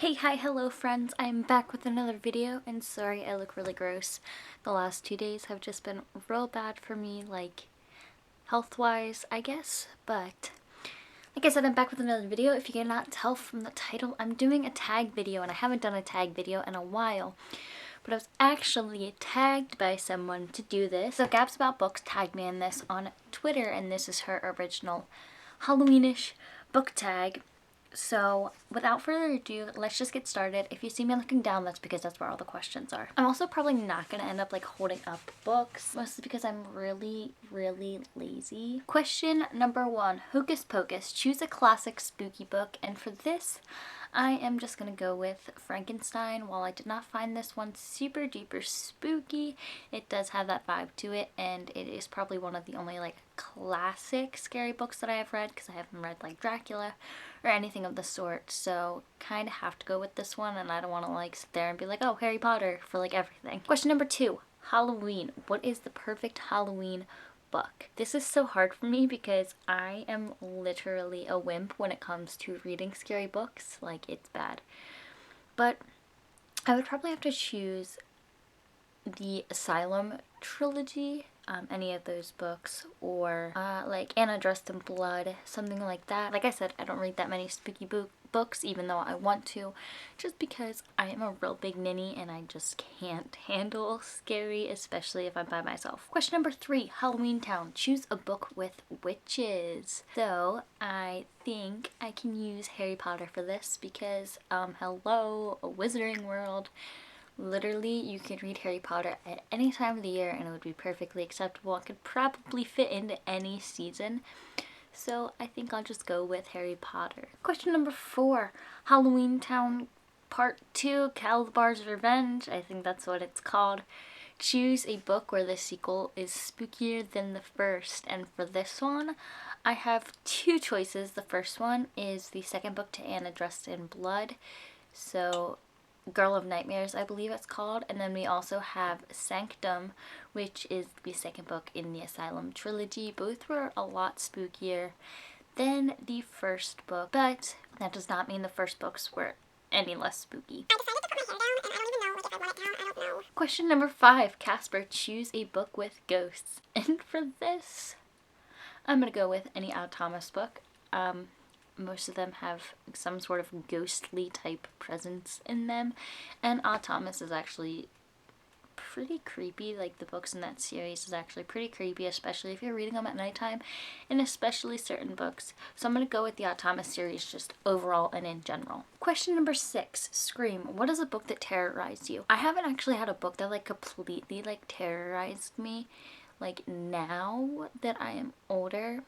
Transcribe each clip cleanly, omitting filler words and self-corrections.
Hi, hello friends, I'm back with another video, and sorry I look really gross. The last 2 days have just been real bad for me, like, health-wise, I guess, but like I said, I'm back with another video. If you cannot tell from the title, I'm doing a tag video, and I haven't done a tag video in a while, but I was actually tagged by someone to do this. So Gabs About Books tagged me in this on Twitter, and this is her original Halloweenish book tag. So without further ado, let's just get started. If you see me looking down, that's because that's where all the questions are. I'm also probably not going to end up like holding up books, mostly because I'm really lazy. Question number 1, Hocus Pocus. Choose a classic spooky book, and for this, I am just going to go with Frankenstein. While I did not find this one super duper spooky, it does have that vibe to it, and it is probably one of the only like classic scary books that I have read, because I haven't read like Dracula or anything of the sort, so kind of have to go with this one, and I don't want to like sit there and be like, oh, Harry Potter for like everything. Question number 2, Halloween. What is the perfect Halloween book? This is so hard for me because I am literally a wimp when it comes to reading scary books. Like, it's bad. But I would probably have to choose the Asylum trilogy, any of those books, or like Anna Dressed in Blood, something like that. Like I said, I don't read that many spooky books, even though I want to, just because I am a real big ninny and I just can't handle scary, especially if I'm by myself. Question number 3, Halloween Town. Choose a book with witches. So I think I can use Harry Potter for this because hello, a Wizarding World. Literally, you can read Harry Potter at any time of the year and it would be perfectly acceptable. It could probably fit into any season. So I think I'll just go with Harry Potter. Question number 4, Halloween Town Part 2, Kalabar's Revenge. I think that's what it's called. Choose a book where the sequel is spookier than the first. And for this one, I have 2 choices. The first one is the second book to Anna Dressed in Blood. So Girl of Nightmares, I believe it's called. And then we also have Sanctum, which is the second book in the Asylum trilogy. Both were a lot spookier than the first book, but that does not mean the first books were any less spooky. I decided to put my hair down, and I don't even know if I want it down. I don't know. Question number 5, Casper. Choose a book with ghosts. And for this, I'm gonna go with any Odd Thomas book. Most of them have some sort of ghostly type presence in them, and Odd Thomas is actually pretty creepy. Like, the books in that series is actually pretty creepy, especially if you're reading them at nighttime, and especially certain books. So I'm going to go with the Odd Thomas series just overall and in general. Question number 6, Scream. What is a book that terrorized you? I haven't actually had a book that like completely like terrorized me, like now that I am older.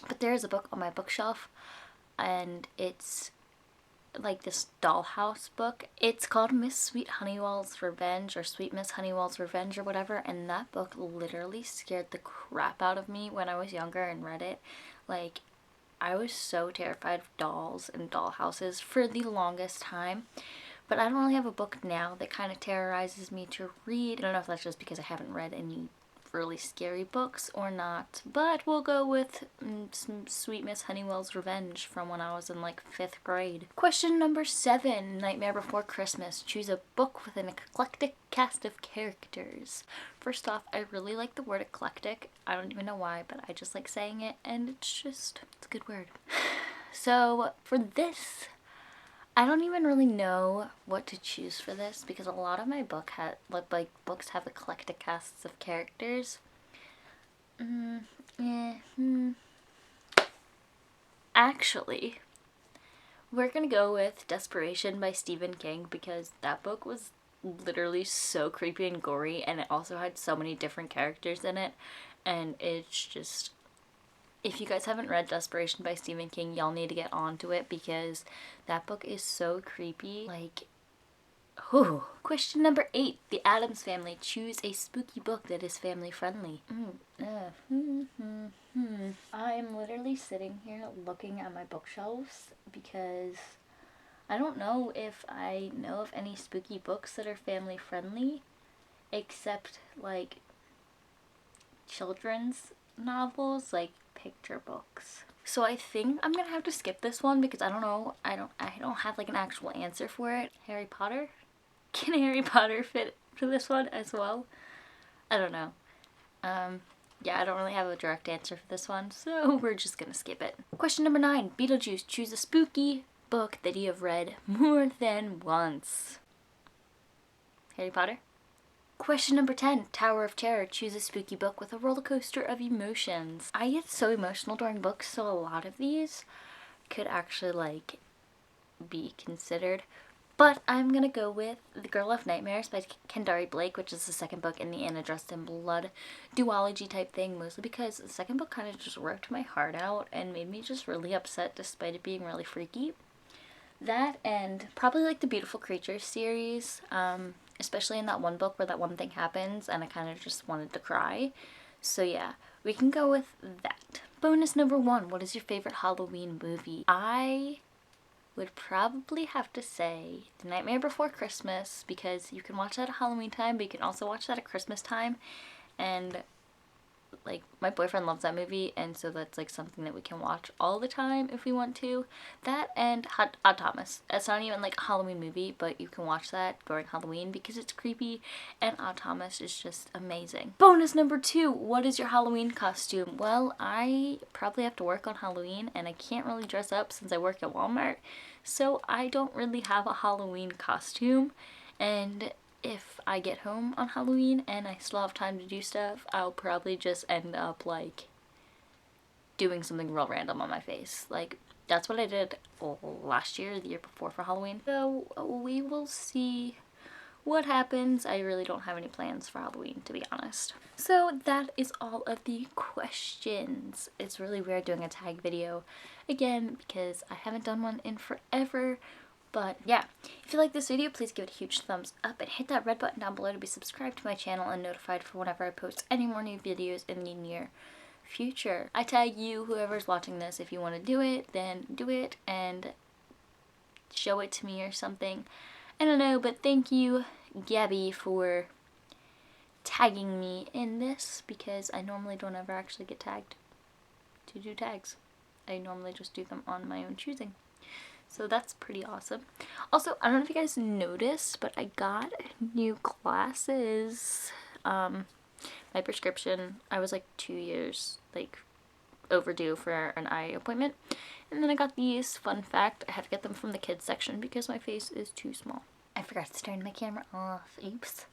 But there is a book on my bookshelf, and it's like this dollhouse book. It's called Miss Sweet Honeywell's Revenge, or Sweet Miss Honeywell's Revenge, or whatever, and that book literally scared the crap out of me when I was younger and read it. Like, I was so terrified of dolls and dollhouses for the longest time. But I don't really have a book now that kind of terrorizes me to read. I don't know if that's just because I haven't read any really scary books or not, but we'll go with some Sweet Miss Honeywell's Revenge from when I was in like 5th grade. Question number 7, Nightmare Before Christmas. Choose a book with an eclectic cast of characters. First off, I really like the word eclectic. I don't even know why, but I just like saying it, and it's a good word. So for this, I don't even really know what to choose for this because a lot of my books have eclectic casts of characters. Actually, we're gonna go with Desperation by Stephen King because that book was literally so creepy and gory, and it also had so many different characters in it, and it's just, if you guys haven't read Desperation by Stephen King, y'all need to get onto it because that book is so creepy. Like, whew. Question number 8, The Addams Family. Choose a spooky book that is family friendly. I'm literally sitting here looking at my bookshelves because I don't know if I know of any spooky books that are family friendly, except like children's novels, like picture books. So I think I'm gonna have to skip this one because I don't know. I don't have like an actual answer for it. Harry Potter? Can Harry Potter fit for this one as well? I don't know. Yeah, I don't really have a direct answer for this one, so we're just gonna skip it. Question number 9. Beetlejuice. Choose a spooky book that you have read more than once. Harry Potter? Question number 10. Tower of Terror. Choose a spooky book with a roller coaster of emotions. I get so emotional during books, so a lot of these could actually like be considered. But I'm gonna go with The Girl of Nightmares by Kendari Blake, which is the second book in the Anna Dressed in Blood duology type thing, mostly because the second book kind of just ripped my heart out and made me just really upset despite it being really freaky. That and probably like the Beautiful Creatures series, especially in that one book where that one thing happens and I kind of just wanted to cry. So yeah, we can go with that. Bonus number 1, what is your favorite Halloween movie? I would probably have to say The Nightmare Before Christmas, because you can watch that at Halloween time, but you can also watch that at Christmas time, and like my boyfriend loves that movie, and so that's like something that we can watch all the time if we want to. That and Hot Thomas. It's not even like a Halloween movie, but you can watch that during Halloween because it's creepy, and Hot Thomas is just amazing. Bonus number 2, what is your Halloween costume? Well, I probably have to work on Halloween and I can't really dress up since I work at Walmart, so I don't really have a Halloween costume. And if I get home on Halloween and I still have time to do stuff, I'll probably just end up like doing something real random on my face. Like that's what I did last year, the year before for Halloween. So we will see what happens. I really don't have any plans for Halloween, to be honest. So that is all of the questions. It's really weird doing a tag video again because I haven't done one in forever. But yeah, if you like this video, please give it a huge thumbs up and hit that red button down below to be subscribed to my channel and notified for whenever I post any more new videos in the near future. I tag you, whoever's watching this. If you want to do it, then do it and show it to me or something. I don't know, but thank you, Gabby, for tagging me in this because I normally don't ever actually get tagged to do tags. I normally just do them on my own choosing. So that's pretty awesome. Also, I don't know if you guys noticed, but I got new glasses. My prescription, I was like 2 years like overdue for an eye appointment. And then I got these. Fun fact, I had to get them from the kids section because my face is too small. I forgot to turn my camera off. Oops.